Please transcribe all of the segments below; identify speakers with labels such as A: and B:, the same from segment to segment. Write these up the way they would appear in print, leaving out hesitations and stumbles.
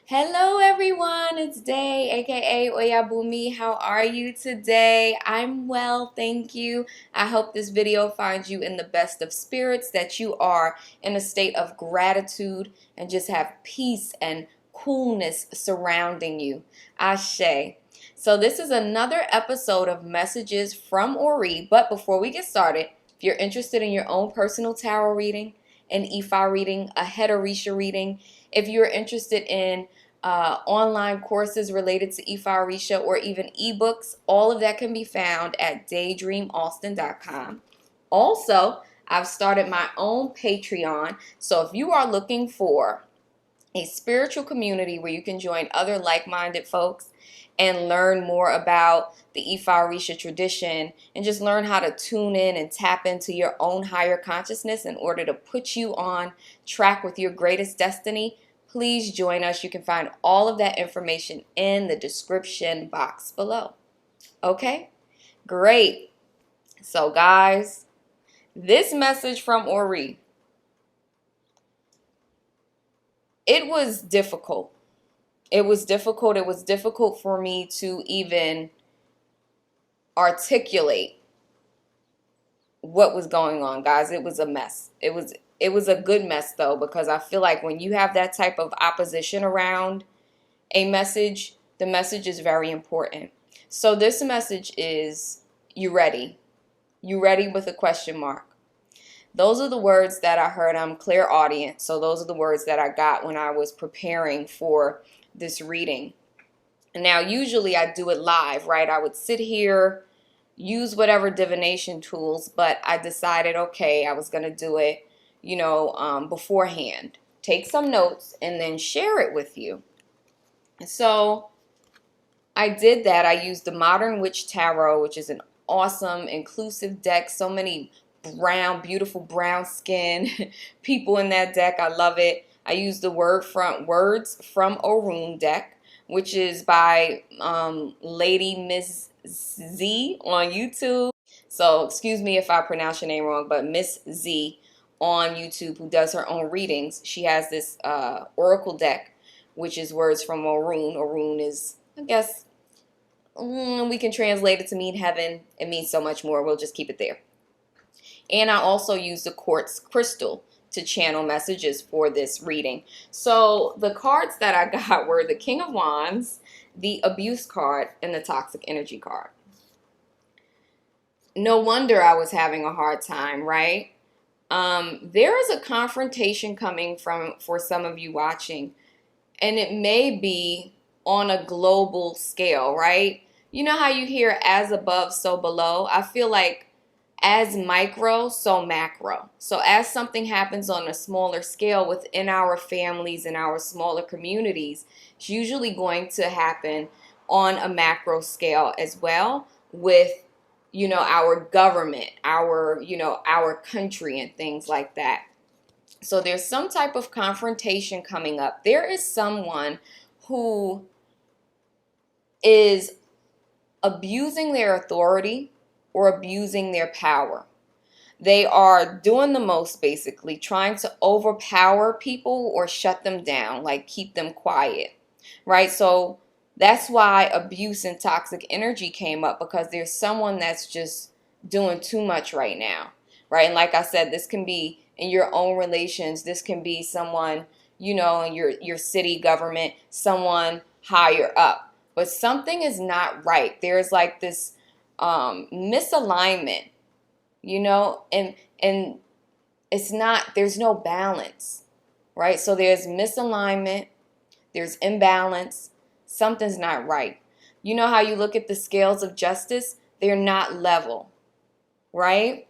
A: Hello everyone, it's Day, aka Oyabunmi. How are you today? I'm well, thank you. I hope this video finds you in the best of spirits, that you are in a state of gratitude and just have peace and coolness surrounding you. Ashe. So this is another episode of Messages from Ori, but before we get started, if you're interested in your own personal tarot reading, an Ifa reading, a Heterisha reading, if you're interested in online courses related to Ifa Orisha or even ebooks, all of that can be found at daydreamalston.com. Also, I've started my own Patreon. So if you are looking for a spiritual community where you can join other like-minded folks and learn more about the Ifa Orisha tradition and just learn how to tune in and tap into your own higher consciousness in order to put you on track with your greatest destiny, please join us. You can find all of that information in the description box below. Okay? Great. So guys, this message from Ori, it was difficult. It was difficult. It was difficult for me to even articulate what was going on, guys. It was a mess. It was a good mess though, because I feel like when you have that type of opposition around a message, the message is very important. So this message is, you ready? You ready with a question mark? Those are the words that I heard. I'm clairaudient, so those are the words that I got when I was preparing for this reading. Now, usually I do it live, right? I would sit here, use whatever divination tools, but I decided, okay, I was going to do it, beforehand. Take some notes and then share it with you. So I did that. I used the Modern Witch Tarot, which is an awesome, inclusive deck. So many brown, beautiful brown skin people in that deck. I love it. I used the Words from Orun deck, which is by Lady Miss Z on YouTube. So excuse me if I pronounce your name wrong, but Miss Z on YouTube, who does her own readings, she has this oracle deck, which is Words from Orun. Orun is, I guess, we can translate it to mean heaven. It means so much more. We'll just keep it there. And I also use the quartz crystal to channel messages for this reading. So the cards that I got were the King of Wands, the Abuse card, and the Toxic Energy card. No wonder I was having a hard time, right? There is a confrontation coming for some of you watching, and it may be on a global scale, right? You know how you hear as above, so below? I feel like as micro, so macro. So as something happens on a smaller scale within our families and our smaller communities, it's usually going to happen on a macro scale as well with, our government, our country and things like that. So there's some type of confrontation coming up. There is someone who is abusing their authority or abusing their power. They are doing the most, basically, trying to overpower people or shut them down, like keep them quiet, right? So that's why abuse and toxic energy came up, because there's someone that's just doing too much right now, right? And like I said, this can be in your own relations. This can be someone, in your city government, someone higher up. But something is not right. There's like this misalignment, and it's not, there's no balance, right? So there's misalignment, there's imbalance, something's not right. You know how you look at the scales of justice? They're not level, right?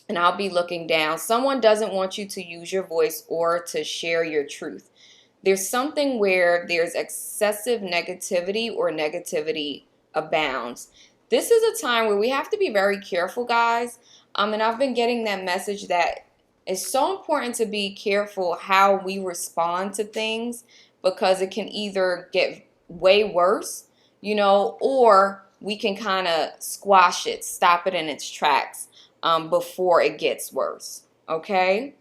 A: And I'll be looking down. Someone doesn't want you to use your voice or to share your truth. There's something where there's excessive negativity or negativity abounds. This is a time where we have to be very careful, guys. And I've been getting that message that it's so important to be careful how we respond to things, because it can either get way worse, or we can kind of squash it, stop it in its tracks before it gets worse, okay?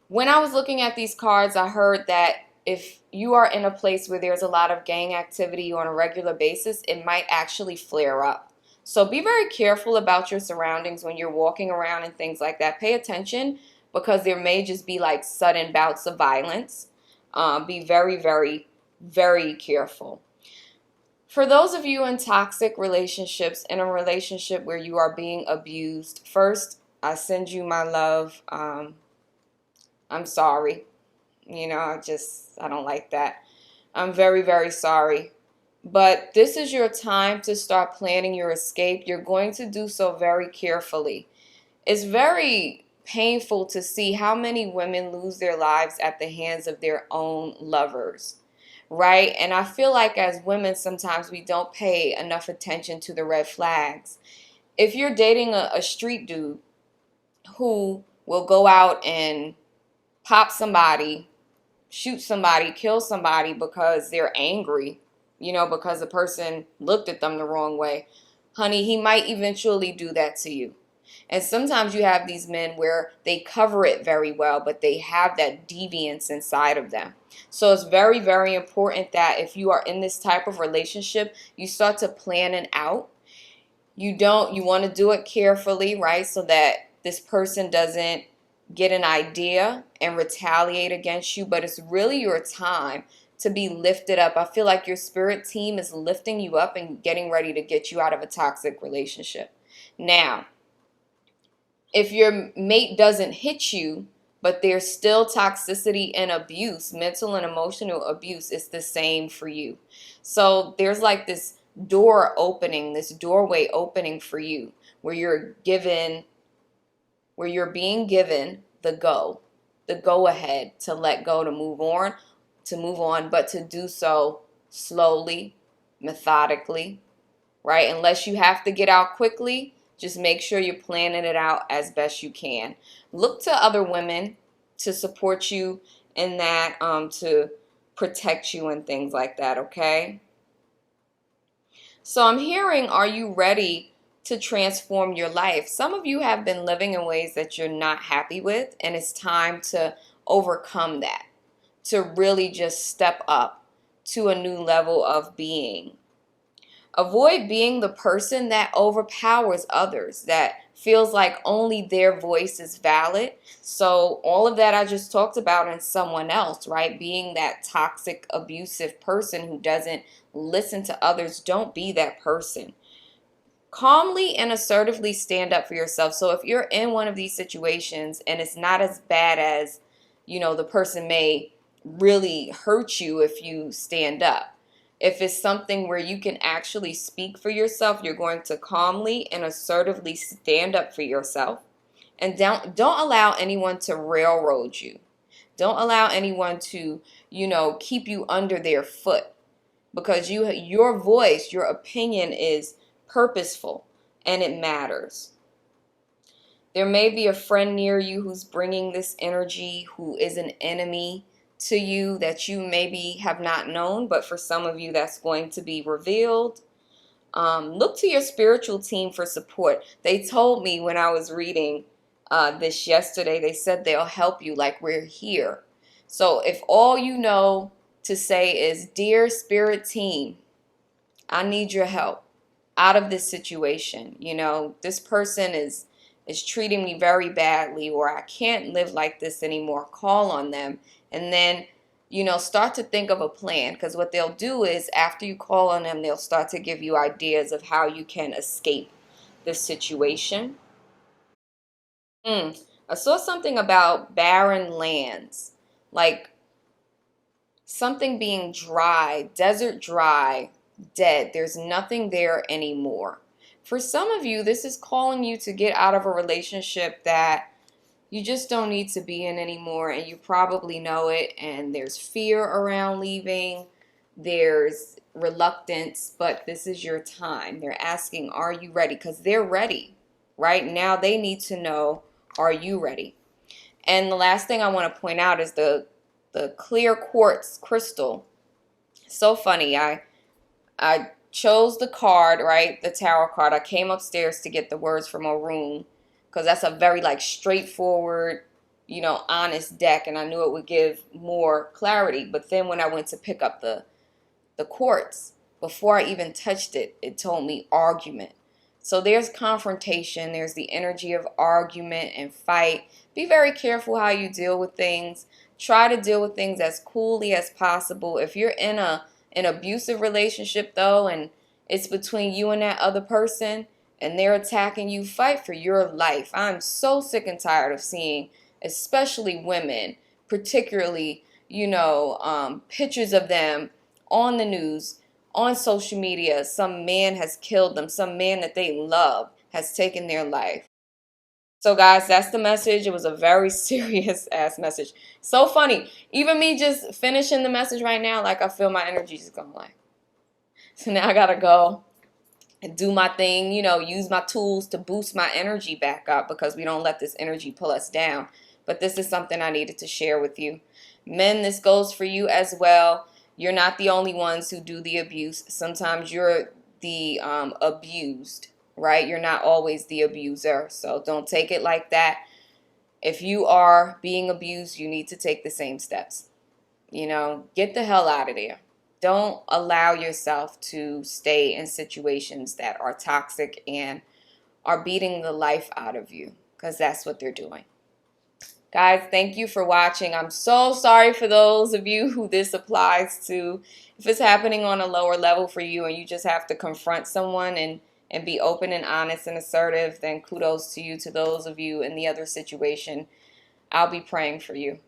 A: When I was looking at these cards, I heard that if you are in a place where there's a lot of gang activity on a regular basis, it might actually flare up. So be very careful about your surroundings when you're walking around and things like that. Pay attention because there may just be like sudden bouts of violence. Be very, very, very careful. For those of you in toxic relationships, in a relationship where you are being abused, first, I send you my love. I'm sorry. I don't like that. I'm very, very sorry. But this is your time to start planning your escape. You're going to do so very carefully. It's very painful to see how many women lose their lives at the hands of their own lovers, right? And I feel like as women, sometimes we don't pay enough attention to the red flags. If you're dating a street dude who will go out and pop somebody, shoot somebody, kill somebody because they're angry, because the person looked at them the wrong way, honey, he might eventually do that to you. And sometimes you have these men where they cover it very well, but they have that deviance inside of them. So it's very, very important that if you are in this type of relationship, you start to plan it out. You want to do it carefully, right? So that this person doesn't get an idea and retaliate against you, but it's really your time to be lifted up. I feel like your spirit team is lifting you up and getting ready to get you out of a toxic relationship. Now, if your mate doesn't hit you, but there's still toxicity and abuse, mental and emotional abuse, it's the same for you. So there's like this door opening, this doorway opening for you where you're being given the go ahead to let go, to move on, but to do so slowly, methodically, right? Unless you have to get out quickly, just make sure you're planning it out as best you can. Look to other women to support you in that, to protect you and things like that, okay? So I'm hearing, are you ready to transform your life? Some of you have been living in ways that you're not happy with, and it's time to overcome that, to really just step up to a new level of being. Avoid being the person that overpowers others, that feels like only their voice is valid. So all of that I just talked about in someone else, right? Being that toxic, abusive person who doesn't listen to others. Don't be that person. Calmly and assertively stand up for yourself. So if you're in one of these situations and it's not as bad as, the person may really hurt you if you stand up. If it's something where you can actually speak for yourself, you're going to calmly and assertively stand up for yourself. And don't allow anyone to railroad you. Don't allow anyone to, keep you under their foot, because your voice, your opinion is purposeful and it matters. There may be a friend near you who's bringing this energy, who is an enemy to you that you maybe have not known, but for some of you that's going to be revealed. Look to your spiritual team for support. They told me when I was reading this yesterday, they said they'll help you, like we're here. So if all you know to say is, dear spirit team, I need your help out of this situation. This person is treating me very badly, or I can't live like this anymore. Call on them. And then, start to think of a plan, because what they'll do is after you call on them, they'll start to give you ideas of how you can escape this situation. I saw something about barren lands, like something being dry, desert dry, dead. There's nothing there anymore. For some of you, this is calling you to get out of a relationship that you just don't need to be in anymore, and you probably know it, and there's fear around leaving, there's reluctance, but this is your time. They're asking, are you ready? Because they're ready. Right now, they need to know, are you ready? And the last thing I want to point out is the clear quartz crystal. So funny. I chose the card, right? The tarot card. I came upstairs to get the words from a room, because that's a very straightforward honest deck, and I knew it would give more clarity. But then when I went to pick up the quartz, before I even touched it, it told me argument. So there's confrontation, there's the energy of argument and fight. Be very careful how you deal with things. Try to deal with things as coolly as possible. If you're in an abusive relationship though, and it's between you and that other person and they're attacking you, fight for your life. I'm so sick and tired of seeing, especially women, particularly, pictures of them on the news, on social media. Some man has killed them. Some man that they love has taken their life. So guys, that's the message. It was a very serious ass message. So funny. Even me just finishing the message right now, like I feel my energy just going like. So now I gotta go and do my thing, use my tools to boost my energy back up, because we don't let this energy pull us down. But this is something I needed to share with you. Men, this goes for you as well. You're not the only ones who do the abuse. Sometimes you're the abused, right? You're not always the abuser. So don't take it like that. If you are being abused, you need to take the same steps. Get the hell out of there. Don't allow yourself to stay in situations that are toxic and are beating the life out of you, because that's what they're doing. Guys, thank you for watching. I'm so sorry for those of you who this applies to. If it's happening on a lower level for you and you just have to confront someone and be open and honest and assertive, then kudos to you. To those of you in the other situation, I'll be praying for you.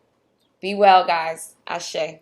A: Be well, guys. Ashe.